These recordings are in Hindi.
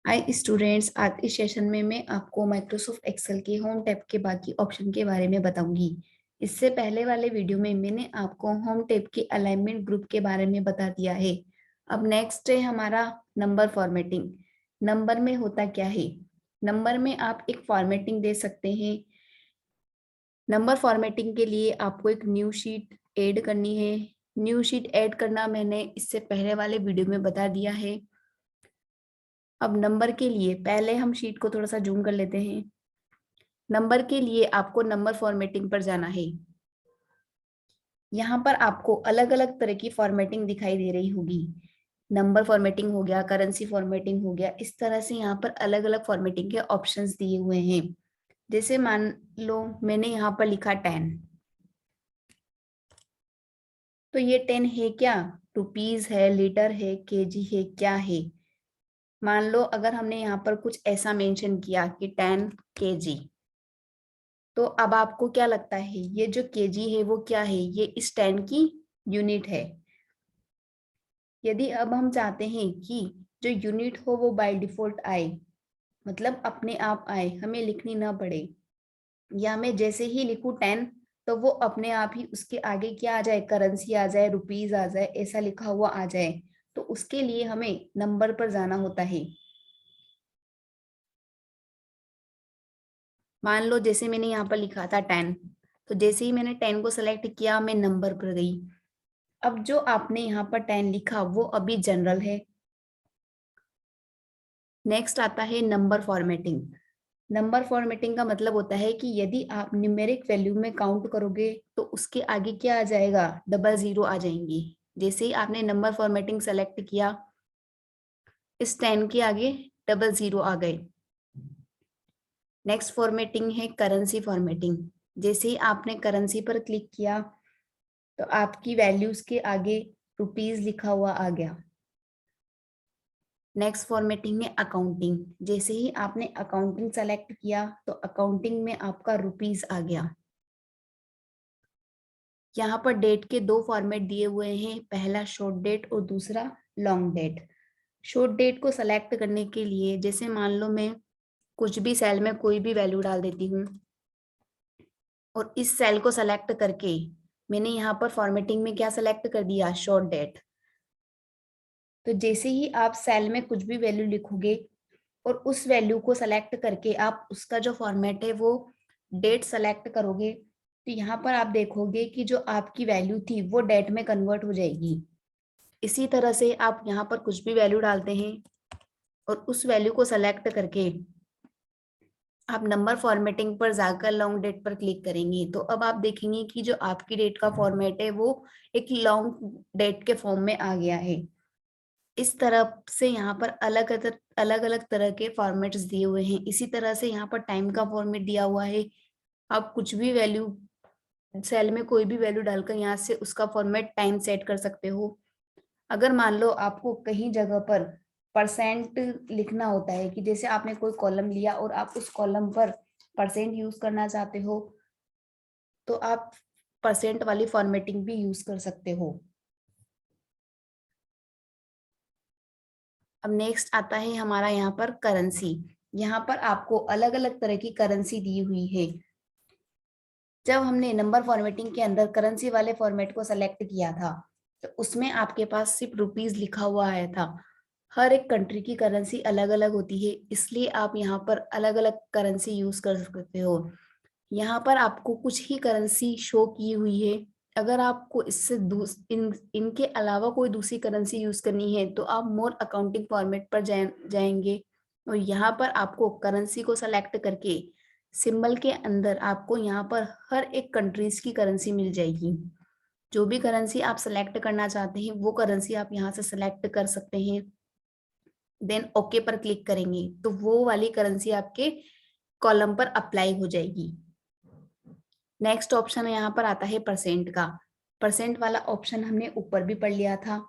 हाय स्टूडेंट्स, आज इस सेशन में मैं आपको माइक्रोसॉफ्ट एक्सेल के होम टैब के बाकी ऑप्शन के बारे में बताऊंगी। इससे पहले वाले वीडियो में मैंने आपको होम टैब के अलाइनमेंट ग्रुप के बारे में बता दिया है। अब नेक्स्ट है हमारा नंबर फॉर्मेटिंग। नंबर में होता क्या है? नंबर में आप एक फॉर्मेटिंग दे सकते हैं। नंबर फॉर्मेटिंग के लिए आपको एक न्यू शीट ऐड करनी है। न्यू शीट ऐड करना मैंने इससे पहले वाले वीडियो में बता दिया है। अब नंबर के लिए पहले हम शीट को थोड़ा सा जूम कर लेते हैं। नंबर के लिए आपको नंबर फॉर्मेटिंग पर जाना है। यहाँ पर आपको अलग अलग तरह की फॉर्मेटिंग दिखाई दे रही होगी। नंबर फॉर्मेटिंग हो गया, करेंसी फॉर्मेटिंग हो गया, इस तरह से यहाँ पर अलग अलग फॉर्मेटिंग के ऑप्शंस दिए हुए हैं। जैसे मान लो मैंने यहाँ पर लिखा 10, तो ये 10 है क्या? रुपीज है, लीटर है, केजी है, क्या है? मान लो अगर हमने यहाँ पर कुछ ऐसा मेंशन किया कि 10 केजी, तो अब आपको क्या लगता है ये जो केजी है वो क्या है? ये इस 10 की यूनिट है। यदि अब हम चाहते हैं कि जो यूनिट हो वो बाय डिफॉल्ट आए, मतलब अपने आप आए, हमें लिखनी ना पड़े, या मैं जैसे ही लिखूं 10 तो वो अपने आप ही उसके आगे क्या आ जाए? करेंसी आ जाए, रुपीज आ जाए, ऐसा लिखा हुआ आ जाए, तो उसके लिए हमें नंबर पर जाना होता है। मान लो जैसे मैंने यहाँ पर लिखा था 10, तो जैसे ही मैंने 10 को सेलेक्ट किया मैं नंबर पर गई। अब जो आपने यहाँ पर 10 लिखा वो अभी जनरल है। नेक्स्ट आता है नंबर फॉर्मेटिंग। नंबर फॉर्मेटिंग का मतलब होता है कि यदि आप न्यूमेरिक वैल्यू में काउंट करोगे तो उसके आगे क्या आ जाएगा? डबल जीरो आ जाएंगी। जैसे ही आपने नंबर फॉर्मेटिंग सेलेक्ट किया, इस 10 के आगे डबल जीरो आ गए। नेक्स्ट फॉर्मेटिंग है करेंसी फॉर्मेटिंग। जैसे ही आपने करेंसी पर क्लिक किया तो आपकी वैल्यूज के आगे रुपीज लिखा हुआ आ गया। नेक्स्ट फॉर्मेटिंग है अकाउंटिंग। जैसे ही आपने अकाउंटिंग सेलेक्ट किया तो अकाउंटिंग में आपका रुपीज आ गया। यहाँ पर डेट के दो फॉर्मेट दिए हुए हैं, पहला शॉर्ट डेट और दूसरा लॉन्ग डेट। शॉर्ट डेट को सेलेक्ट करने के लिए जैसे मान लो मैं कुछ भी सेल में कोई भी वैल्यू डाल देती हूँ और इस सेल को सेलेक्ट करके मैंने यहाँ पर फॉर्मेटिंग में क्या सेलेक्ट कर दिया? Short date. तो जैसे ही आप सेल में कुछ भी वैल्यू लिखोगे और उस वैल्यू को सेलेक्ट करके आप उसका जो फॉर्मेट है वो डेट सेलेक्ट करोगे, तो यहाँ पर आप देखोगे कि जो आपकी वैल्यू थी वो डेट में कन्वर्ट हो जाएगी। इसी तरह से आप यहाँ पर कुछ भी वैल्यू डालते हैं और उस वैल्यू को सेलेक्ट करके आप नंबर फॉर्मेटिंग पर जाकर लॉन्ग डेट पर क्लिक करेंगे तो अब आप देखेंगे कि जो आपकी डेट का फॉर्मेट है वो एक लॉन्ग डेट के फॉर्म में आ गया है। इस तरह से यहाँ पर अलग अलग अलग तरह के फॉर्मेट्स दिए हुए हैं। इसी तरह से यहाँ पर टाइम का फॉर्मेट दिया हुआ है। आप कुछ भी वैल्यू सेल में कोई भी वैल्यू डालकर यहाँ से उसका फॉर्मेट टाइम सेट कर सकते हो। अगर मान लो आपको कहीं जगह पर परसेंट लिखना होता है, कि जैसे आपने कोई कॉलम लिया और आप उस कॉलम पर परसेंट यूज करना चाहते हो, तो आप परसेंट वाली फॉर्मेटिंग भी यूज कर सकते हो। अब नेक्स्ट आता है हमारा यहाँ पर करेंसी। यहाँ पर आपको अलग अलग तरह की करेंसी दी हुई है। जब हमने नंबर फॉर्मेटिंग के अंदर करेंसी वाले फॉर्मेट को सेलेक्ट किया था तो उसमें आपके पास सिर्फ रुपीज लिखा हुआ आया था। हर एक कंट्री की करेंसी अलग अलग होती है, इसलिए आप यहाँ पर अलग अलग करेंसी यूज कर सकते हो। यहाँ पर आपको कुछ ही करेंसी शो की हुई है। अगर आपको इससे इनके अलावा कोई दूसरी करेंसी यूज करनी है तो आप मोर अकाउंटिंग फॉर्मेट पर जाएंगे और यहाँ पर आपको करेंसी को सेलेक्ट करके सिंबल के अंदर आपको यहाँ पर हर एक कंट्रीज की करेंसी मिल जाएगी। जो भी करेंसी आप सेलेक्ट करना चाहते हैं वो करेंसी आप यहाँ से सेलेक्ट कर सकते हैं। देन ओके पर क्लिक करेंगे तो वो वाली करेंसी आपके कॉलम पर अप्लाई हो जाएगी। नेक्स्ट ऑप्शन यहाँ पर आता है परसेंट का। परसेंट वाला ऑप्शन हमने ऊपर भी पढ़ लिया था।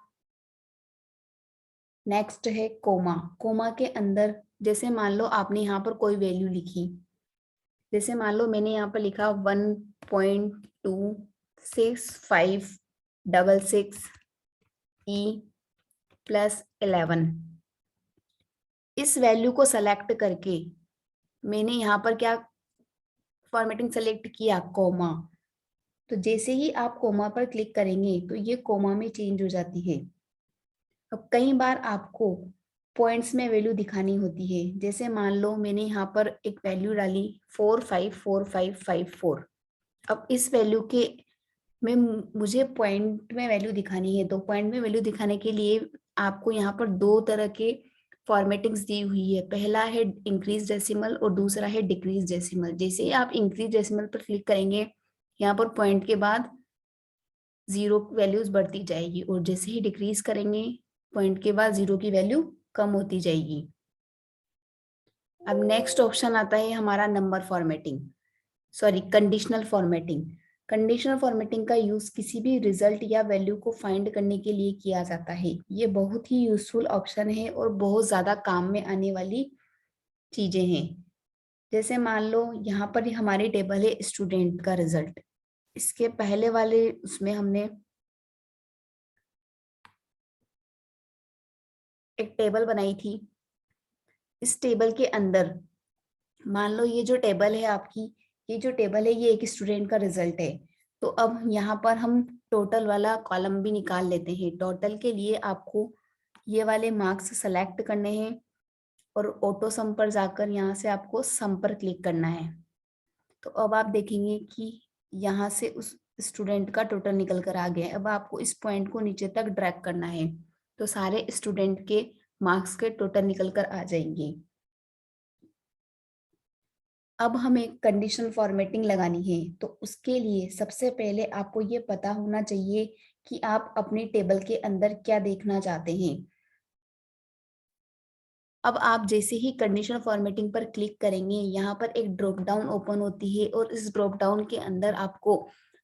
नेक्स्ट है कोमा। कोमा के अंदर जैसे मान लो आपने यहाँ पर कोई वैल्यू लिखी, जैसे मान लो मैंने यहाँ पर लिखा 1.26566 E +11। इस वैल्यू को सेलेक्ट करके मैंने यहाँ पर क्या फॉर्मेटिंग सेलेक्ट किया, कोमा। तो जैसे ही आप कोमा पर क्लिक करेंगे तो ये कोमा में चेंज हो जाती है। अब कई बार आपको पॉइंट्स में वैल्यू दिखानी होती है, जैसे मान लो मैंने यहाँ पर एक वैल्यू डाली 454554। अब इस वैल्यू के में मुझे पॉइंट में वैल्यू दिखानी है, तो पॉइंट में वैल्यू दिखाने के लिए आपको यहाँ पर दो तरह के फॉर्मेटिंग्स दी हुई है। पहला है इंक्रीज डेसिमल और दूसरा है डिक्रीज डेसिमल। जैसे ही आप इंक्रीज डेसिमल पर क्लिक करेंगे, यहाँ पर पॉइंट के बाद 0 वैल्यूज बढ़ती जाएगी, और जैसे ही डिक्रीज करेंगे पॉइंट के बाद 0 की वैल्यू कम होती जाएगी। अब नेक्स्ट ऑप्शन आता है हमारा number formatting, sorry conditional formatting. Conditional formatting का यूज किसी भी रिजल्ट या वैल्यू को फाइंड करने के लिए किया जाता है। ये बहुत ही यूजफुल ऑप्शन है और बहुत ज्यादा काम में आने वाली चीजें हैं। जैसे मान लो यहाँ पर हमारी टेबल है स्टूडेंट का रिजल्ट। इसके पहले वाले उसमें हमने एक टेबल बनाई थी। इस टेबल के अंदर मान लो ये जो टेबल है आपकी, ये जो टेबल है ये एक स्टूडेंट का रिजल्ट है। तो अब यहाँ पर हम टोटल वाला कॉलम भी निकाल लेते हैं। टोटल के लिए आपको ये वाले मार्क्स सेलेक्ट करने हैं और ऑटो सम पर जाकर यहाँ से आपको सम पर क्लिक करना है। तो अब आप देखेंगे कि यहाँ से उस स्टूडेंट का टोटल निकल कर आ गया है। अब आपको इस पॉइंट को नीचे तक ड्रैग करना है, तो सारे स्टूडेंट के मार्क्स के टोटल निकल कर आ जाएंगे। अब हमें कंडीशन फॉर्मेटिंग लगानी है, तो उसके लिए सबसे पहले आपको ये पता होना चाहिए कि आप अपनी टेबल के अंदर क्या देखना चाहते हैं। अब आप जैसे ही कंडीशन फॉर्मेटिंग पर क्लिक करेंगे, यहाँ पर एक ड्रॉप डाउन ओपन होती है और इस ड्रॉप डाउन के अंदर आपको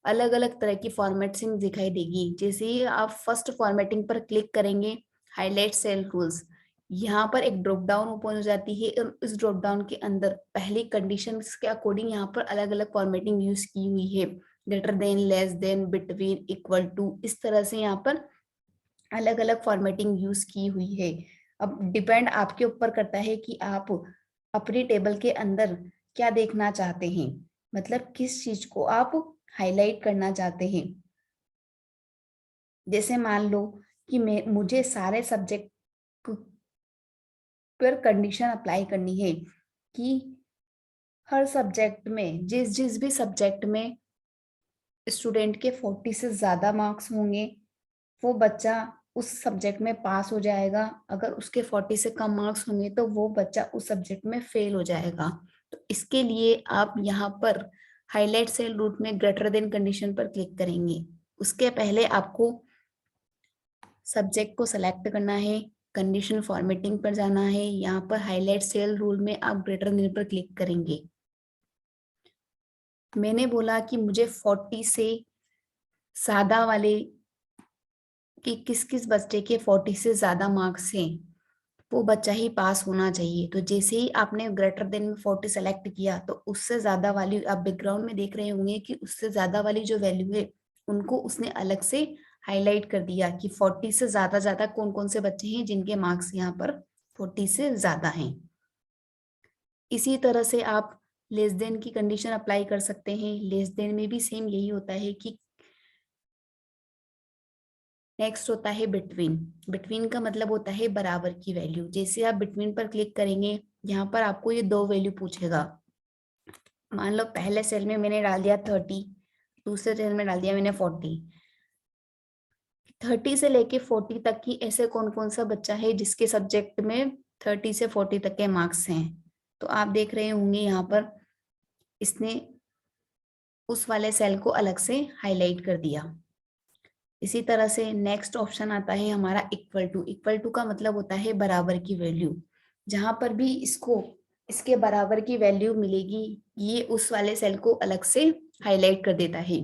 अलग अलग तरह की फॉर्मेटिंग दिखाई देगी। जैसे ही आप फर्स्ट फॉर्मेटिंग पर क्लिक करेंगे, हाईलाइट सेल रूल्स, यहाँ पर एक ड्रॉप डाउन ओपन हो जाती है और इस ड्रॉप डाउन के अंदर पहली कंडीशन के अकॉर्डिंग यहाँ पर अलग अलग फॉर्मेटिंग यूज की हुई है। Greater than, less than, between, equal to, इस तरह से यहाँ पर अलग अलग फॉर्मेटिंग यूज की हुई है। अब डिपेंड आपके ऊपर करता है कि आप अपनी टेबल के अंदर क्या देखना चाहते हैं, मतलब किस चीज को आप हाईलाइट करना चाहते हैं। जैसे मान लो कि मुझे सारे सब्जेक्ट पर कंडीशन अप्लाई करनी है कि हर सब्जेक्ट में, जिस जिस भी सब्जेक्ट में स्टूडेंट के 40 से ज्यादा मार्क्स होंगे, वो बच्चा उस सब्जेक्ट में पास हो जाएगा। अगर उसके 40 से कम मार्क्स होंगे तो वो बच्चा उस सब्जेक्ट में फेल हो जाएगा। तो इसके लिए आप यहाँ पर हाईलाइट सेल रूट में ग्रेटर देन कंडीशन पर क्लिक करेंगे। उसके पहले आपको सब्जेक्ट को सेलेक्ट करना है, कंडीशन फॉर्मेटिंग पर जाना है, यहाँ पर हाईलाइट सेल रूल में आप ग्रेटर देन पर क्लिक करेंगे। मैंने बोला कि मुझे 40 से ज्यादा वाले कि किस किस बच्चे के 40 से ज्यादा मार्क्स हैं, वो बच्चा ही पास होना चाहिए। तो जैसे ही आपने ग्रेटर देन में 40 सेलेक्ट किया, तो उससे ज्यादा वाली आप बैकग्राउंड में देख रहे होंगे कि उससे ज्यादा वाली जो वैल्यू है उनको उसने अलग से हाईलाइट कर दिया कि 40 से ज्यादा कौन कौन से बच्चे हैं जिनके मार्क्स यहाँ पर 40 से ज्यादा हैं। इसी तरह से आप लेस देन की कंडीशन अप्लाई कर सकते हैं। लेस देन में भी सेम यही होता है कि नेक्स्ट होता है बिटवीन। बिटवीन का मतलब होता है बराबर की वैल्यू। जैसे आप बिटवीन पर क्लिक करेंगे, यहाँ पर आपको ये दो वैल्यू पूछेगा। मान लो पहले सेल में मैंने डाल दिया 30, दूसरे सेल में डाल दिया मैंने 40। 30 से लेके 40 तक की ऐसे कौन कौन सा बच्चा है जिसके सब्जेक्ट में 30 से 40 तक के मार्क्स हैं। तो आप देख रहे होंगे यहाँ पर इसने उस वाले सेल को अलग से हाईलाइट कर दिया। इसी तरह से नेक्स्ट ऑप्शन आता है हमारा इक्वल टू। इक्वल टू का मतलब होता है बराबर की वैल्यू। जहां पर भी इसको इसके बराबर की वैल्यू मिलेगी, ये उस वाले सेल को अलग से हाईलाइट कर देता है।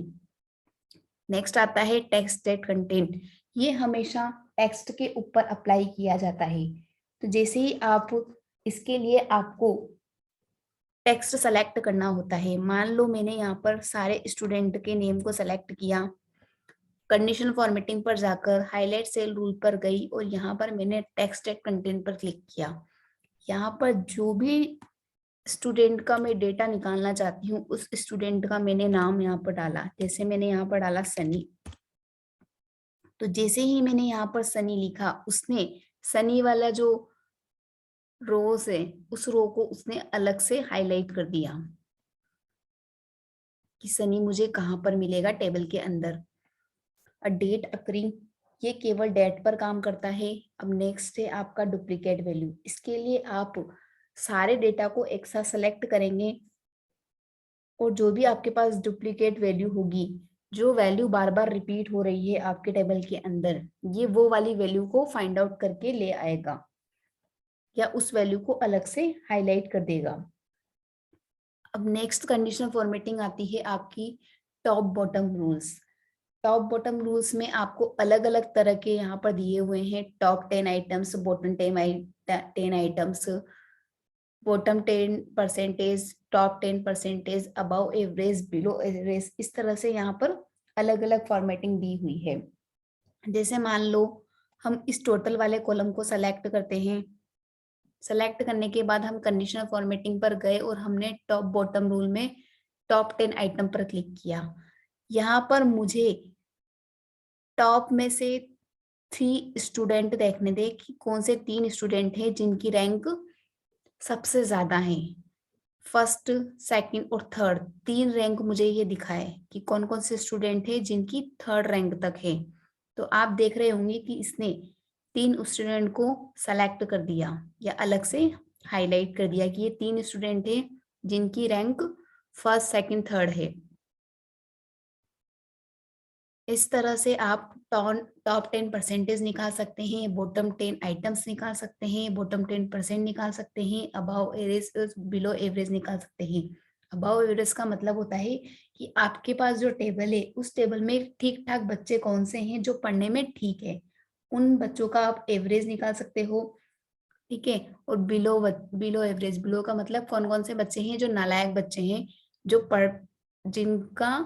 नेक्स्ट आता है टेक्स्ट दैट कंटेंट। ये हमेशा टेक्स्ट के ऊपर अप्लाई किया जाता है। तो जैसे ही आप इसके लिए आपको टेक्स्ट सेलेक्ट करना होता है। मान लो मैंने यहाँ पर सारे स्टूडेंट के नेम को सेलेक्ट किया, कंडीशन फॉर्मेटिंग पर जाकर हाईलाइट सेल रूल पर गई और यहाँ पर मैंने टेक्स्ट एट कंटेंट पर क्लिक किया। यहाँ पर जो भी स्टूडेंट का मैं डेटा निकालना चाहती हूँ उस स्टूडेंट का मैंने नाम यहाँ पर डाला। जैसे मैंने यहाँ पर डाला सनी, तो जैसे ही मैंने यहाँ पर सनी लिखा, उसने सनी वाला जो रोज है उस रो को उसने अलग से हाईलाइट कर दिया कि सनी मुझे कहाँ पर मिलेगा टेबल के अंदर। अ डेट अकरिंग, ये केवल डेट पर काम करता है। अब नेक्स्ट है आपका डुप्लीकेट वैल्यू। इसके लिए आप सारे डेटा को एक साथ सेलेक्ट करेंगे और जो भी आपके पास डुप्लीकेट वैल्यू होगी, जो वैल्यू बार बार रिपीट हो रही है आपके टेबल के अंदर, ये वो वाली वैल्यू को फाइंड आउट करके ले आएगा या उस वैल्यू को अलग से हाईलाइट कर देगा। अब नेक्स्ट कंडीशनल फॉर्मेटिंग आती है आपकी top bottom rules. Top bottom rules में आपको अलग अलग तरह के यहाँ पर दिए हुए हैं। Top 10 items, bottom 10 items, bottom 10%, top 10%, above average, below average, इस तरह से यहाँ पर अलग अलग फॉर्मेटिंग दी हुई है। जैसे मान लो हम इस टोटल वाले कॉलम को सेलेक्ट करते हैं। सेलेक्ट करने के बाद हम कंडीशनल फॉर्मेटिंग पर गए और हमने टॉप बॉटम रूल में टॉप 10 आइटम पर क्लिक किया। यहाँ पर मुझे टॉप में से 3 स्टूडेंट देखने दे कि कौन से 3 स्टूडेंट हैं जिनकी रैंक सबसे ज्यादा है। फर्स्ट, सेकंड और थर्ड, 3 रैंक मुझे ये दिखाए कि कौन कौन से स्टूडेंट है जिनकी थर्ड रैंक तक है। तो आप देख रहे होंगे कि इसने 3 स्टूडेंट को सेलेक्ट कर दिया या अलग से हाईलाइट कर दिया कि ये 3 स्टूडेंट है जिनकी रैंक फर्स्ट, सेकंड, थर्ड है। इस तरह से आप टॉप 10% निकाल सकते हैं, बॉटम 10 आइटम्स निकाल सकते हैं, बॉटम 10% निकाल सकते हैं, अबव एवरेज, बिलो एवरेज निकाल सकते हैं। अबव एवरेज का मतलब होता है कि आपके पास जो टेबल है उस टेबल में ठीक ठाक बच्चे कौन से हैं जो पढ़ने में ठीक है, उन बच्चों का आप एवरेज निकाल सकते हो। ठीक है। और बिलो एवरेज, बिलो का मतलब कौन कौन से बच्चे हैं जो नालायक बच्चे हैं, जो पढ़ जिनका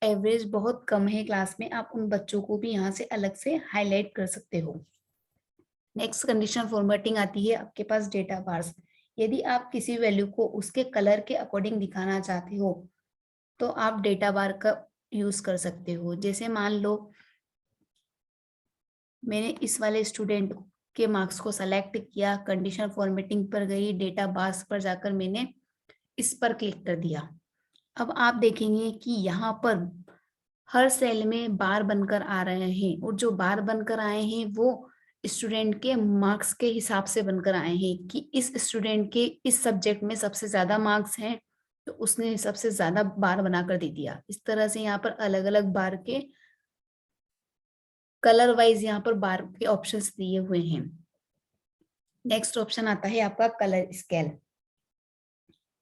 एवरेज बहुत कम है क्लास में, आप उन बच्चों को भी यहाँ से अलग से हाईलाइट कर सकते हो। नेक्स्ट कंडीशनल फॉर्मेटिंग आती है आपके पास डेटा बार्स। यदि आप किसी वैल्यू को उसके कलर के अकॉर्डिंग दिखाना चाहते हो तो आप डेटा बार का यूज कर सकते हो। जैसे मान लो मैंने इस वाले स्टूडेंट के मार्क्स को सेलेक्ट किया, कंडीशनल फॉर्मेटिंग पर गई, डेटा बार्स पर जाकर मैंने इस पर क्लिक कर दिया। अब आप देखेंगे कि यहाँ पर हर सेल में बार बनकर आ रहे हैं और जो बार बनकर आए हैं वो स्टूडेंट के मार्क्स के हिसाब से बनकर आए हैं कि इस स्टूडेंट के इस सब्जेक्ट में सबसे ज्यादा मार्क्स हैं तो उसने सबसे ज्यादा बार बनाकर दे दिया। इस तरह से यहाँ पर अलग अलग बार के कलर वाइज यहाँ पर बार के ऑप्शंस दिए हुए हैं। नेक्स्ट ऑप्शन आता है आपका कलर स्केल।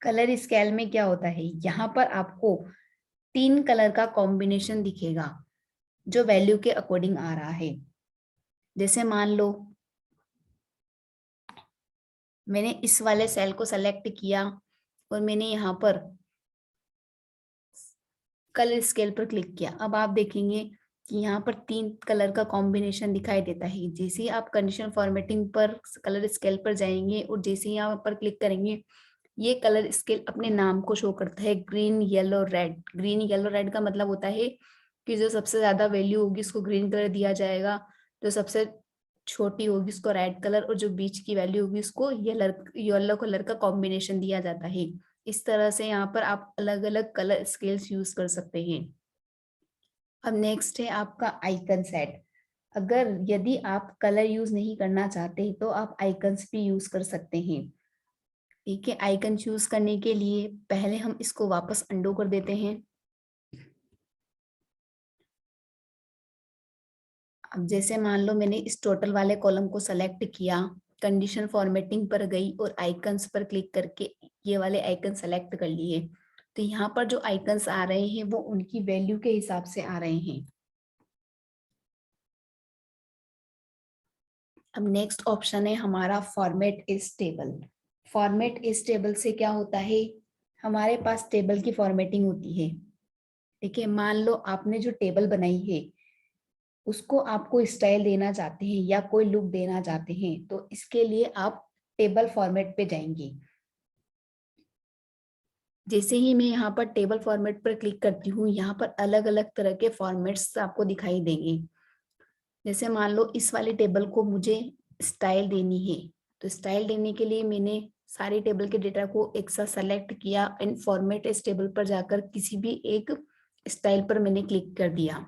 कलर स्केल में क्या होता है, यहाँ पर आपको 3 कलर का कॉम्बिनेशन दिखेगा जो वैल्यू के अकॉर्डिंग आ रहा है। जैसे मान लो मैंने इस वाले सेल को सेलेक्ट किया और मैंने यहाँ पर कलर स्केल पर क्लिक किया। अब आप देखेंगे कि यहाँ पर 3 कलर का कॉम्बिनेशन दिखाई देता है। जैसे ही आप कंडीशनल फॉर्मेटिंग पर कलर स्केल पर जाएंगे और जैसे ही यहाँ पर क्लिक करेंगे, ये कलर स्केल अपने नाम को शो करता है, green yellow red. Green yellow red का मतलब होता है कि जो सबसे ज्यादा वैल्यू होगी उसको ग्रीन कलर दिया जाएगा, जो सबसे छोटी होगी उसको रेड कलर, और जो बीच की वैल्यू होगी उसको येलो कलर का कॉम्बिनेशन दिया जाता है। इस तरह से यहाँ पर आप अलग अलग कलर स्केल्स यूज कर सकते हैं। अब नेक्स्ट है आपका आइकन सेट। अगर यदि आप कलर यूज नहीं करना चाहते तो आप आइकन्स भी यूज कर सकते हैं। ठीक है। आइकन चूज करने के लिए पहले हम इसको वापस अंडू कर देते हैं। अब जैसे मान लो मैंने इस टोटल वाले कॉलम को सेलेक्ट किया, कंडीशन फॉर्मेटिंग पर गई और आइकन्स पर क्लिक करके ये वाले आइकन सेलेक्ट कर लिए, तो यहाँ पर जो आइकन्स आ रहे हैं वो उनकी वैल्यू के हिसाब से आ रहे हैं। अब नेक्स्ट ऑप्शन है हमारा format is table. Format is table से क्या होता है, हमारे पास टेबल की फॉर्मेटिंग होती है। ठीक है। मान लो आपने जो टेबल बनाई है उसको आपको स्टाइल देना चाहते हैं या कोई लुक देना चाहते हैं, तो इसके लिए आप टेबल फॉर्मेट पे जाएंगे। जैसे ही मैं यहाँ पर टेबल फॉर्मेट पर क्लिक करती हूँ, यहाँ पर अलग अलग तरह के फॉर्मेट्स आपको दिखाई देंगे। जैसे मान लो इस वाले टेबल को मुझे स्टाइल देनी है, तो स्टाइल देने के लिए मैंने सारी टेबल के डेटा को एक साथ सेलेक्ट किया एंड फॉर्मेट इस टेबल पर जाकर किसी भी एक स्टाइल पर मैंने क्लिक कर दिया।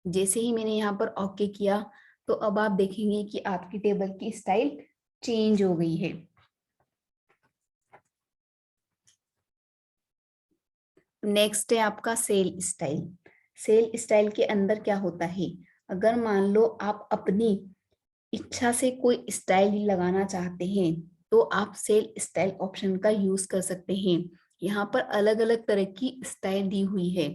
जैसे ही मैंने यहाँ पर ओके किया, तो अब आप देखेंगे कि आपकी टेबल की स्टाइल चेंज हो गई है। नेक्स्ट है आपका सेल स्टाइल। सेल स्टाइल के अंदर क्या होता है, अगर मान लो आप अपनी इच्छा से कोई स्टाइल लगाना चाहते हैं, तो आप सेल स्टाइल ऑप्शन का यूज कर सकते हैं। यहाँ पर अलग अलग तरह की स्टाइल दी हुई है।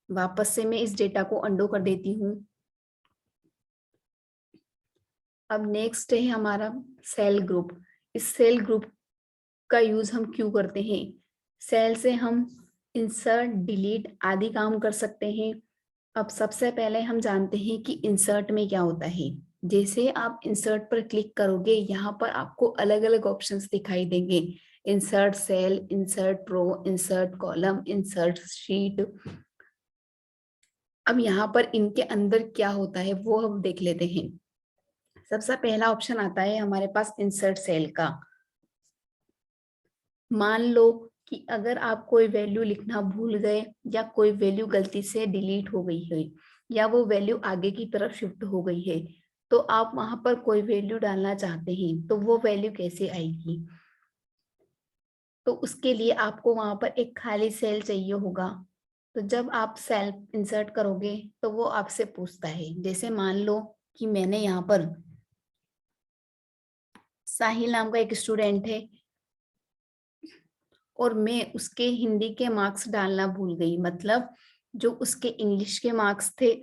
वापस से मैं इस डेटा को अंडो कर देती हूँ। अब नेक्स्ट है हमारा सेल ग्रुप। इस सेल ग्रुप का यूज हम क्यों करते हैं, सेल से हम इंसर्ट, डिलीट आदि काम कर सकते हैं। अब सबसे पहले हम जानते हैं कि इंसर्ट में क्या होता है। जैसे आप इंसर्ट पर क्लिक करोगे, यहाँ पर आपको अलग अलग ऑप्शंस दिखाई देंगे। Insert cell, insert row, insert column, insert sheet. अब यहाँ पर इनके अंदर क्या होता है वो हम देख लेते हैं। सबसे पहला ऑप्शन आता है हमारे पास इंसर्ट सेल का। मान लो कि अगर आप कोई वैल्यू लिखना भूल गए, या कोई वैल्यू गलती से डिलीट हो गई है, या वो वैल्यू आगे की तरफ शिफ्ट हो गई है, तो आप वहां पर कोई वैल्यू डालना चाहते हैं, तो वो वैल्यू कैसे आएगी। तो उसके लिए आपको वहां पर एक खाली सेल चाहिए होगा। तो जब आप सेल इंसर्ट करोगे, तो वो आपसे पूछता है, जैसे मान लो कि मैंने यहाँ पर साहिल नाम का एक स्टूडेंट है, और मैं उसके हिंदी के मार्क्स डालना भूल गई, मतलब जो उसके इंग्लिश के मार्क्स थे,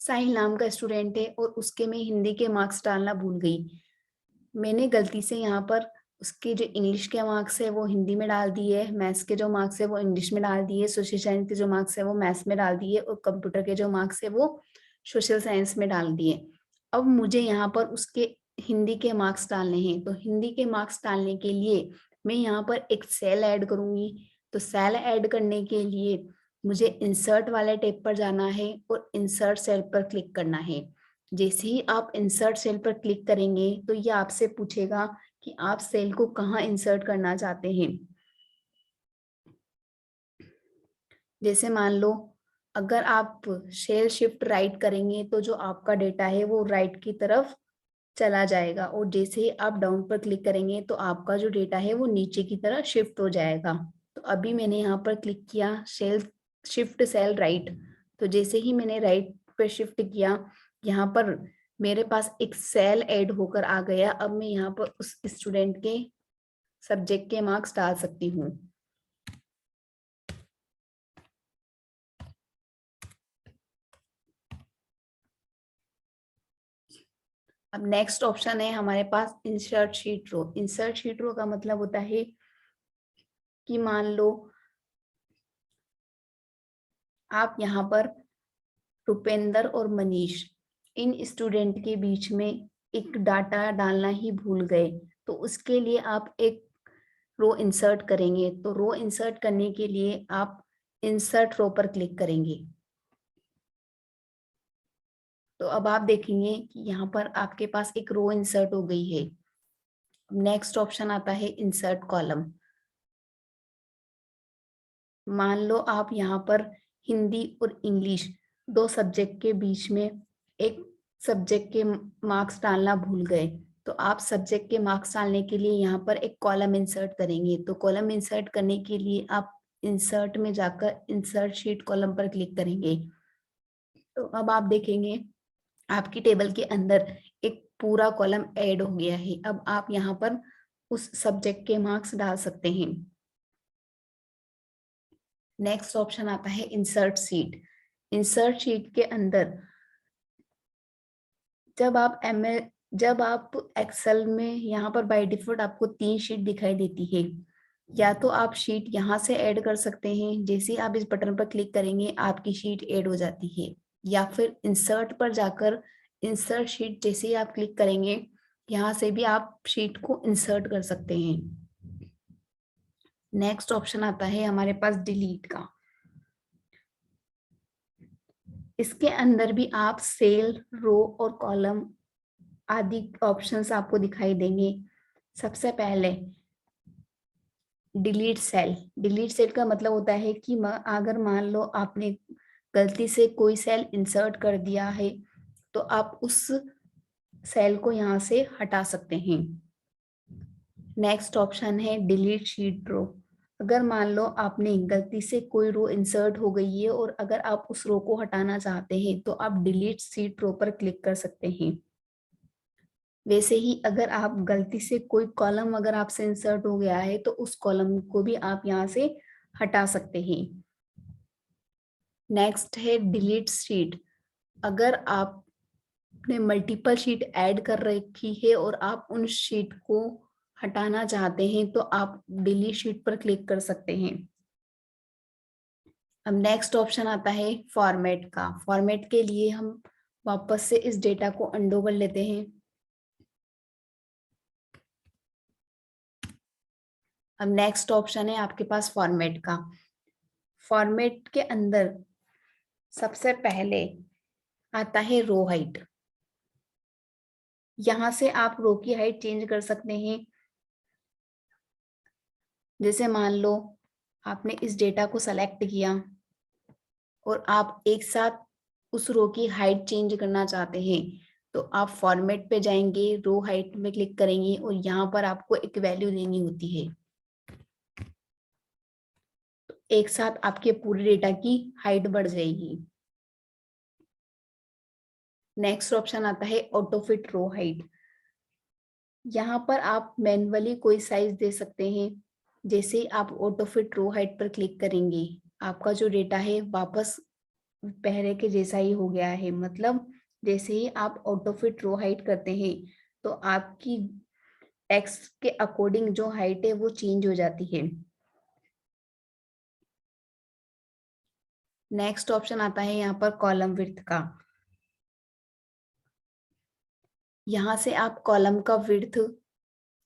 साहिल नाम का स्टूडेंट है और उसके मैं हिंदी के मार्क्स डालना भूल गई। मैंने गलती से यहाँ पर उसके जो इंग्लिश के मार्क्स है वो हिंदी में डाल दिए, मैथ्स के जो मार्क्स है वो इंग्लिश में डाल दिए, सोशल साइंस के जो मार्क्स है वो मैथ्स में डाल दिए, और कंप्यूटर के जो मार्क्स है वो सोशल साइंस में डाल दिए। अब मुझे यहाँ पर उसके हिंदी के मार्क्स डालने हैं, तो हिंदी के मार्क्स डालने के लिए मैं यहाँ पर एक सेल ऐड करूंगी। तो सेल ऐड करने के लिए मुझे इंसर्ट वाले टैब पर जाना है और इंसर्ट सेल पर क्लिक करना है। जैसे ही आप इंसर्ट सेल पर क्लिक करेंगे, तो ये आपसे पूछेगा कि आप सेल को कहाँ इंसर्ट करना चाहते हैं। जैसे मान लो अगर आप सेल शिफ्ट राइट करेंगे, तो जो आपका डेटा है वो राइट की तरफ चला जाएगा, और जैसे ही आप डाउन पर क्लिक करेंगे, तो आपका जो डेटा है वो नीचे की तरफ शिफ्ट हो जाएगा। तो अभी मैंने यहाँ पर क्लिक किया सेल शिफ्ट सेल राइट। तो जैसे ही मैंने राइट पे शिफ्ट किया, यहाँ पर मेरे पास एक सेल ऐड होकर आ गया। अब मैं यहाँ पर उस स्टूडेंट के सब्जेक्ट के मार्क्स डाल सकती हूँ। अब नेक्स्ट ऑप्शन है हमारे पास इंसर्ट शीट रो। इंसर्ट शीट रो का मतलब होता है कि मान लो आप यहाँ पर रुपेंद्र और मनीष, इन स्टूडेंट के बीच में एक डाटा डालना ही भूल गए, तो उसके लिए आप एक रो इंसर्ट करेंगे। तो रो इंसर्ट करने के लिए आप इंसर्ट रो पर क्लिक करेंगे। तो अब आप देखेंगे कि यहाँ पर आपके पास एक रो इंसर्ट हो गई है। नेक्स्ट ऑप्शन आता है इंसर्ट कॉलम। मान लो आप यहाँ पर हिंदी और इंग्लिश दो सब्जेक्ट के बीच में एक सब्जेक्ट के मार्क्स डालना भूल गए, तो आप सब्जेक्ट के मार्क्स डालने के लिए यहाँ पर एक कॉलम इंसर्ट करेंगे। तो कॉलम इंसर्ट करने के लिए आप इंसर्ट में जाकर इंसर्ट शीट कॉलम पर क्लिक करेंगे। तो अब आप देखेंगे आपकी टेबल के अंदर एक पूरा कॉलम ऐड हो गया है। अब आप यहाँ पर उस सब्जेक्ट के मार्क्स डाल सकते हैं। नेक्स्ट ऑप्शन आता है इंसर्ट शीट। इंसर्ट शीट के अंदर जब आप एक्सेल में यहाँ पर बाय डिफॉल्ट आपको 3 शीट दिखाई देती है। या तो आप शीट यहाँ से ऐड कर सकते हैं, जैसे आप इस बटन पर क्लिक करेंगे आपकी शीट ऐड हो जाती है, या फिर इंसर्ट पर जाकर इंसर्ट शीट जैसे ही आप क्लिक करेंगे यहाँ से भी आप शीट को इंसर्ट कर सकते हैं। नेक्स्ट ऑप्शन आता है हमारे पास डिलीट का। इसके अंदर भी आप सेल, रो और कॉलम आदि ऑप्शंस आपको दिखाई देंगे। सबसे पहले डिलीट सेल। डिलीट सेल का मतलब होता है कि अगर मान लो आपने गलती से कोई सेल इंसर्ट कर दिया है तो आप उस सेल को यहाँ से हटा सकते हैं। नेक्स्ट ऑप्शन है डिलीट शीट रो। अगर मान लो आपने गलती से कोई रो इंसर्ट हो गई है और अगर आप उस रो को हटाना चाहते हैं तो आप डिलीट शीट रो पर क्लिक कर सकते हैं। वैसे ही अगर आप गलती से कोई कॉलम अगर आपसे इंसर्ट हो गया है तो उस कॉलम को भी आप यहाँ से हटा सकते हैं। नेक्स्ट है डिलीट शीट। अगर आपने मल्टीपल शीट ऐड कर रखी है और आप उन शीट को हटाना चाहते हैं तो आप डिलीट शीट पर क्लिक कर सकते हैं। अब नेक्स्ट ऑप्शन आता है फॉर्मेट का। फॉर्मेट के लिए हम वापस से इस डेटा को अंडू कर लेते हैं। अब नेक्स्ट ऑप्शन है आपके पास फॉर्मेट का। फॉर्मेट के अंदर सबसे पहले आता है रो हाइट। यहां से आप रो की हाइट चेंज कर सकते हैं। जैसे मान लो आपने इस डेटा को सेलेक्ट किया और आप एक साथ उस रो की हाइट चेंज करना चाहते हैं तो आप फॉर्मेट पे जाएंगे, रो हाइट में क्लिक करेंगे और यहाँ पर आपको एक वैल्यू देनी होती है। तो एक साथ आपके पूरे डेटा की हाइट बढ़ जाएगी। नेक्स्ट ऑप्शन आता है ऑटो फिट रो हाइट। यहाँ पर आप मैन्युअली कोई साइज दे सकते हैं। जैसे ही आप ऑटो फिट रो हाइट पर क्लिक करेंगे आपका जो डेटा है वापस पहले के जैसा ही हो गया है। मतलब जैसे ही आप ऑटो फिट रो हाइट करते हैं तो आपकी टेक्स्ट के अकॉर्डिंग जो हाइट है वो चेंज हो जाती है। नेक्स्ट ऑप्शन आता है यहाँ पर कॉलम विड्थ का। यहाँ से आप कॉलम का विड्थ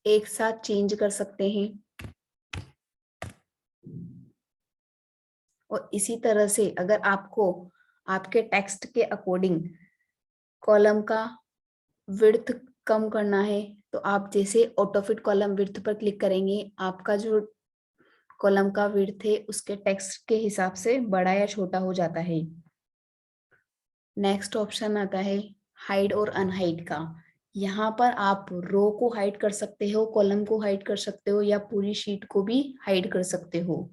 एक साथ चेंज कर सकते हैं और इसी तरह से अगर आपको आपके टेक्स्ट के अकॉर्डिंग कॉलम का विड्थ कम करना है तो आप जैसे ऑटो फिट कॉलम विड्थ पर क्लिक करेंगे आपका जो कॉलम का विड्थ है उसके टेक्स्ट के हिसाब से बड़ा या छोटा हो जाता है। नेक्स्ट ऑप्शन आता है हाइड और अनहाइड का। यहाँ पर आप रो को हाइड कर सकते हो, कॉलम को हाइड कर सकते हो या पूरी शीट को भी हाइड कर सकते हो।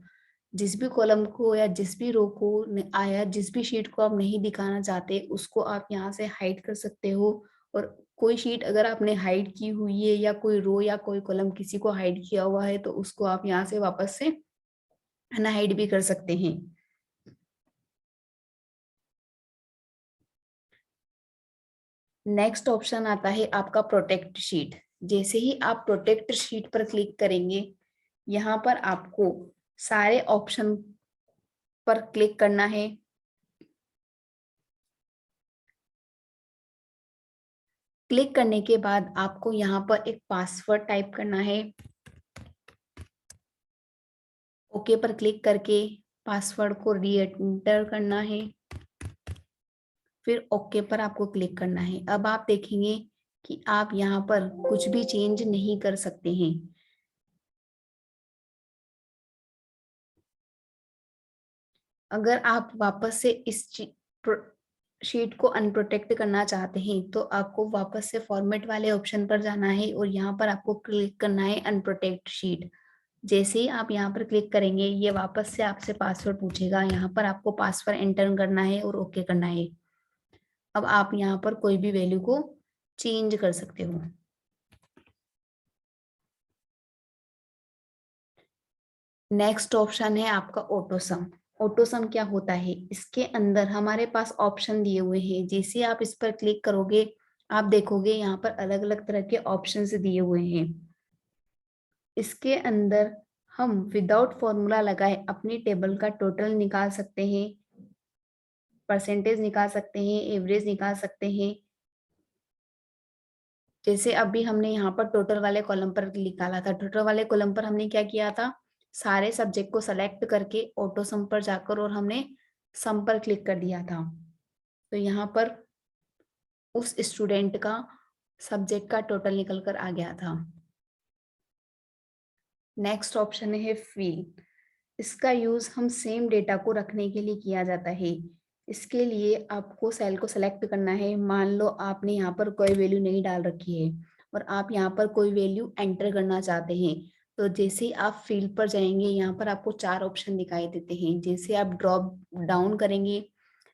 जिस भी कॉलम को या जिस भी रो को आया जिस भी शीट को आप नहीं दिखाना चाहते उसको आप यहाँ से हाइड कर सकते हो। और कोई शीट अगर आपने हाइड की हुई है या कोई रो या कोई कॉलम किसी को हाइड किया हुआ है तो उसको आप यहाँ से वापस से अनहाइड भी कर सकते हैं। नेक्स्ट ऑप्शन आता है आपका प्रोटेक्ट शीट। जैसे ही आप प्रोटेक्ट शीट पर क्लिक करेंगे यहाँ पर आपको सारे ऑप्शन पर क्लिक करना है। क्लिक करने के बाद आपको यहाँ पर एक पासवर्ड टाइप करना है। ओके पर क्लिक करके पासवर्ड को री एंटर करना है। फिर ओके पर आपको क्लिक करना है। अब आप देखेंगे कि आप यहाँ पर कुछ भी चेंज नहीं कर सकते हैं। अगर आप वापस से इस शीट को अनप्रोटेक्ट करना चाहते हैं तो आपको वापस से फॉर्मेट वाले ऑप्शन पर जाना है और यहाँ पर आपको क्लिक करना है अनप्रोटेक्ट शीट। जैसे ही आप यहाँ पर क्लिक करेंगे ये वापस से आपसे पासवर्ड पूछेगा। यहाँ पर आपको पासवर्ड एंटर करना है और ओके करना है। अब आप यहाँ पर कोई भी वैल्यू को चेंज कर सकते हो। नेक्स्ट ऑप्शन है आपका ऑटो सम। ऑटो सम क्या होता है? इसके अंदर हमारे पास ऑप्शन दिए हुए हैं। जैसे आप इस पर क्लिक करोगे आप देखोगे यहाँ पर अलग अलग तरह के ऑप्शंस दिए हुए हैं। इसके अंदर हम विदाउट फॉर्मूला लगाए अपनी टेबल का टोटल निकाल सकते हैं, परसेंटेज निकाल सकते हैं, एवरेज निकाल सकते हैं। जैसे अभी हमने यहाँ पर टोटल वाले कॉलम पर निकाला था, टोटल वाले कॉलम पर हमने क्या किया था, सारे सब्जेक्ट को सेलेक्ट करके ऑटो सम पर जाकर और हमने सम पर क्लिक कर दिया था। तो यहाँ पर उस स्टूडेंट का सब्जेक्ट का टोटल निकल कर आ गया था। नेक्स्ट ऑप्शन है फिल। इसका यूज हम सेम डेटा को रखने के लिए किया जाता है। इसके लिए आपको सेल को सेलेक्ट करना है। मान लो आपने यहाँ पर कोई वैल्यू नहीं डाल रखी है और आप यहाँ पर कोई वैल्यू एंटर करना चाहते हैं, तो जैसे ही आप फील्ड पर जाएंगे यहाँ पर आपको 4 ऑप्शन दिखाई देते हैं। जैसे आप ड्रॉप डाउन करेंगे,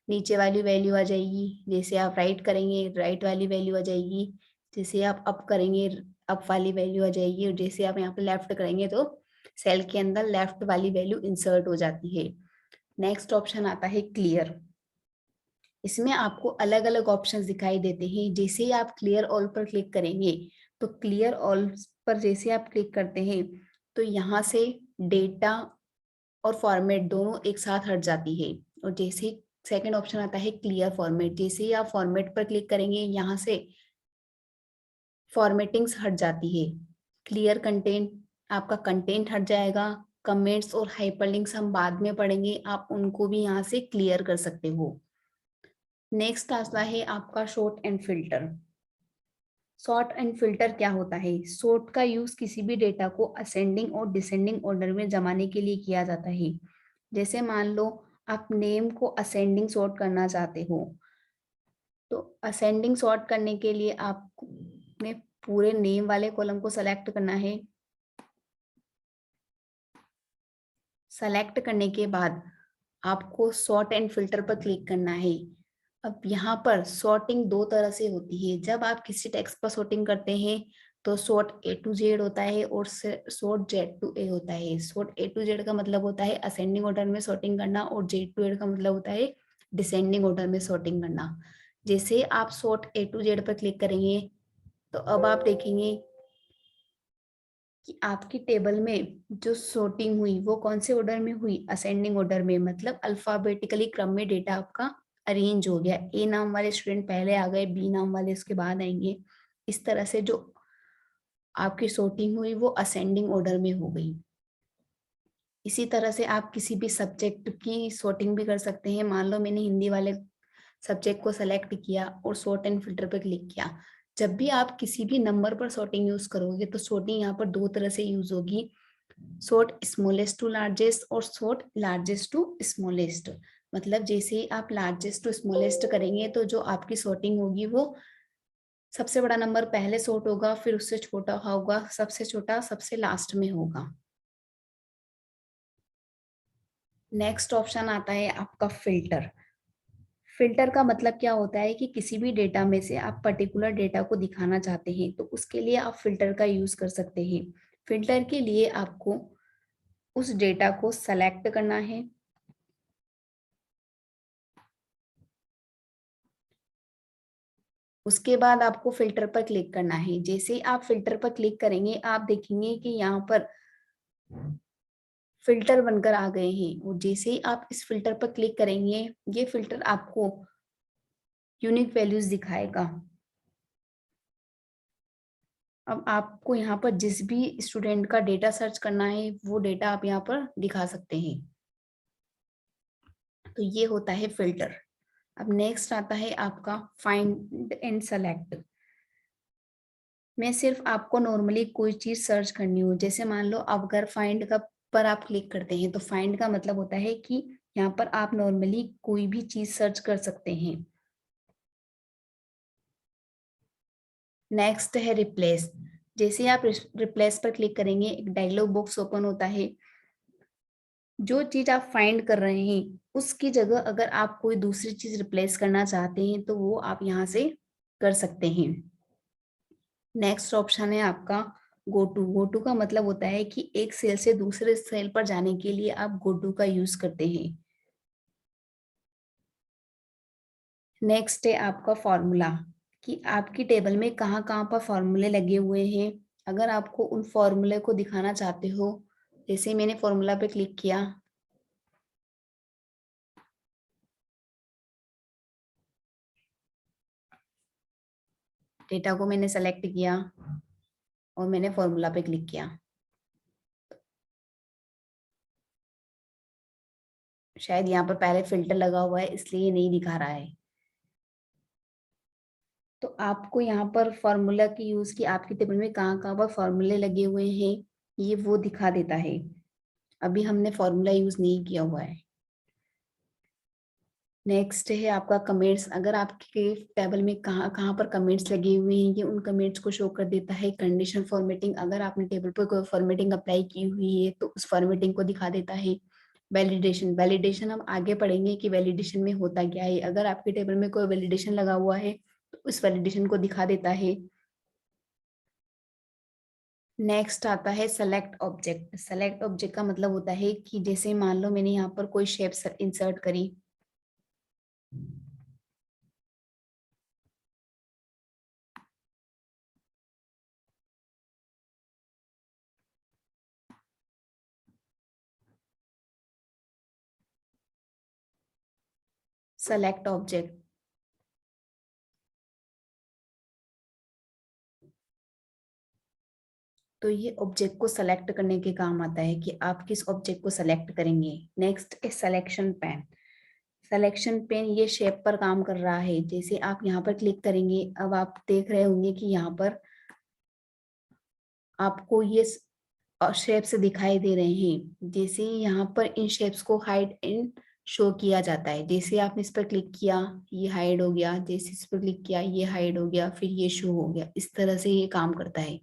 नीचे वाली वैल्यू आ जाएगी। जैसे आप राइट करेंगे, राइट वाली वैल्यू आ जाएगी। जैसे आप अप करेंगे, अप वाली वैल्यू आ जाएगी। और जैसे आप यहाँ पर लेफ्ट करेंगे तो सेल के अंदर लेफ्ट वाली वैल्यू इंसर्ट हो जाती है। नेक्स्ट ऑप्शन आता है क्लियर। इसमें आपको अलग अलग ऑप्शंस दिखाई देते हैं। जैसे ही आप क्लियर ऑल पर क्लिक करेंगे, तो क्लियर ऑल पर जैसे आप क्लिक करते हैं तो यहाँ से डेटा और फॉर्मेट दोनों एक साथ हट जाती है। और जैसे सेकंड ऑप्शन आता है क्लियर फॉर्मेट, जैसे ही आप फॉर्मेट पर क्लिक करेंगे यहाँ से फॉर्मेटिंग्स हट जाती है। क्लियर कंटेंट, आपका कंटेंट हट जाएगा। कमेंट्स और हाइपरलिंक्स हम बाद में पढ़ेंगे, आप उनको भी यहाँ से क्लियर कर सकते हो। नेक्स्ट आता है आपका short and filter. Short and filter क्या होता है? शॉर्ट का यूज किसी भी डेटा को असेंडिंग और डिसेंडिंग ऑर्डर में जमाने के लिए किया जाता है। जैसे मान लो आप नेम को असेंडिंग सॉर्ट करना चाहते हो, तो असेंडिंग सॉर्ट करने के लिए आपने पूरे नेम वाले कॉलम को सेलेक्ट करना है। सेलेक्ट करने के बाद आपको सॉर्ट एंड फिल्टर पर क्लिक करना है। अब यहाँ पर सॉर्टिंग दो तरह से होती है। जब आप किसी टेक्स्ट पर सॉर्टिंग करते हैं तो सॉर्ट ए टू जेड होता है और सॉर्ट जेड टू ए होता है। सॉर्ट ए टू जेड का मतलब होता है असेंडिंग ऑर्डर में सॉर्टिंग करना और जेड टू एड का मतलब होता है डिसेंडिंग ऑर्डर में सॉर्टिंग करना। जैसे आप सॉर्ट ए टू जेड पर क्लिक करेंगे तो अब आप देखेंगे कि आपकी टेबल में जो सॉर्टिंग हुई वो कौन से ऑर्डर में हुई, असेंडिंग ऑर्डर में। मतलब अल्फाबेटिकली क्रम में डेटा आपका अरेंज हो गया। ए नाम वाले स्टूडेंट पहले आ गए, बी नाम वाले उसके बाद आएंगे। इस तरह से जो आपकी सॉर्टिंग हुई वो असेंडिंग ऑर्डर में हो गई। इसी तरह से आप किसी भी सब्जेक्ट की सॉर्टिंग भी कर सकते हैं। मान लो मैंने हिंदी वाले सब्जेक्ट को सेलेक्ट किया और सॉर्ट एंड फिल्टर पर क्लिक किया। जब भी आप किसी भी नंबर पर सॉर्टिंग यूज करोगे तो सॉर्टिंग यहाँ पर दो तरह से यूज होगी, सॉर्ट स्मॉलेस्ट टू लार्जेस्ट और सॉर्ट लार्जेस्ट टू स्मॉलेस्ट। मतलब जैसे ही आप लार्जेस्ट टू स्मॉलेस्ट करेंगे तो जो आपकी सॉर्टिंग होगी वो सबसे बड़ा नंबर पहले सॉर्ट होगा, फिर उससे छोटा होगा, सबसे छोटा सबसे लास्ट में होगा। नेक्स्ट ऑप्शन आता है आपका फिल्टर। फिल्टर का मतलब क्या होता है कि किसी भी डेटा में से आप पर्टिकुलर डेटा को दिखाना चाहते हैं तो उसके लिए आप फिल्टर का यूज कर सकते हैं। फिल्टर के लिए आपको उस डेटा को सेलेक्ट करना है। उसके बाद आपको फिल्टर पर क्लिक करना है। जैसे ही आप फिल्टर पर क्लिक करेंगे आप देखेंगे कि यहाँ पर फिल्टर बनकर आ गए हैं। और जैसे ही आप इस फिल्टर पर क्लिक करेंगे ये फिल्टर आपको यूनिक वैल्यूज दिखाएगा। अब आपको यहाँ पर जिस भी स्टूडेंट का डेटा सर्च करना है वो डेटा आप यहाँ पर दिखा सकते हैं। तो ये होता है फिल्टर। अब नेक्स्ट आता है आपका फाइंड एंड सेलेक्ट। मैं सिर्फ आपको नॉर्मली कोई चीज सर्च करनी हो, जैसे मान लो अब अगर फाइंड का पर आप क्लिक करते हैं तो फाइंड का मतलब होता है कि यहाँ पर आप नॉर्मली कोई भी चीज सर्च कर सकते हैं। नेक्स्ट है रिप्लेस। जैसे आप रिप्लेस पर क्लिक करेंगे एक डायलॉग बॉक्स ओपन होता है। जो चीज आप फाइंड कर रहे हैं उसकी जगह अगर आप कोई दूसरी चीज रिप्लेस करना चाहते हैं तो वो आप यहाँ से कर सकते हैं। नेक्स्ट ऑप्शन है आपका गो टू। गो टू का मतलब होता है कि एक सेल से दूसरे सेल पर जाने के लिए आप गो टू का यूज करते हैं। नेक्स्ट है आपका फॉर्मूला, कि आपकी टेबल में कहाँ कहाँ पर फॉर्मूले लगे हुए हैं। अगर आपको उन फॉर्मूले को दिखाना चाहते हो जैसे ही मैंने फॉर्मूला पे क्लिक किया, डेटा को मैंने सेलेक्ट किया और मैंने फॉर्मूला पे क्लिक किया। शायद यहाँ पर पहले फिल्टर लगा हुआ है इसलिए ये नहीं दिखा रहा है। तो आपको यहाँ पर फॉर्मूला की यूज की आपकी टेबल में कहाँ कहाँ पर फॉर्मूले लगे हुए हैं ये वो दिखा देता है। अभी हमने फॉर्मूला यूज नहीं किया हुआ है। नेक्स्ट है आपका कमेंट्स। अगर आपके टेबल में कहाँ कहाँ पर कमेंट्स लगे हुए हैं ये उन कमेंट्स को शो कर देता है। कंडीशन फॉर्मेटिंग, अगर आपने टेबल पर कोई फॉर्मेटिंग अप्लाई की हुई है तो उस फॉर्मेटिंग को दिखा देता है। वैलिडेशन, वैलिडेशन हम आगे पढ़ेंगे कि वैलिडेशन में होता क्या है। अगर आपके टेबल में कोई वैलिडेशन लगा हुआ है तो उस वैलिडेशन को दिखा देता है। नेक्स्ट आता है सेलेक्ट ऑब्जेक्ट। सेलेक्ट ऑब्जेक्ट का मतलब होता है कि जैसे मान लो मैंने यहाँ पर कोई शेप इंसर्ट करी, सेलेक्ट ऑब्जेक्ट, तो ये ऑब्जेक्ट को सेलेक्ट करने के काम आता है कि आप किस ऑब्जेक्ट को सेलेक्ट करेंगे। नेक्स्ट है सिलेक्शन पेन। सिलेक्शन पेन ये शेप पर काम कर रहा है। जैसे आप यहाँ पर क्लिक करेंगे, अब आप देख रहे होंगे कि यहाँ पर आपको ये शेप्स दिखाई दे रहे हैं। जैसे यहाँ पर इन शेप्स को हाइड एंड शो किया जाता है। जैसे आपने इस पर क्लिक किया ये हाइड हो गया, जैसे इस पर क्लिक किया ये हाइड हो गया, फिर ये शो हो गया। इस तरह से ये काम करता है।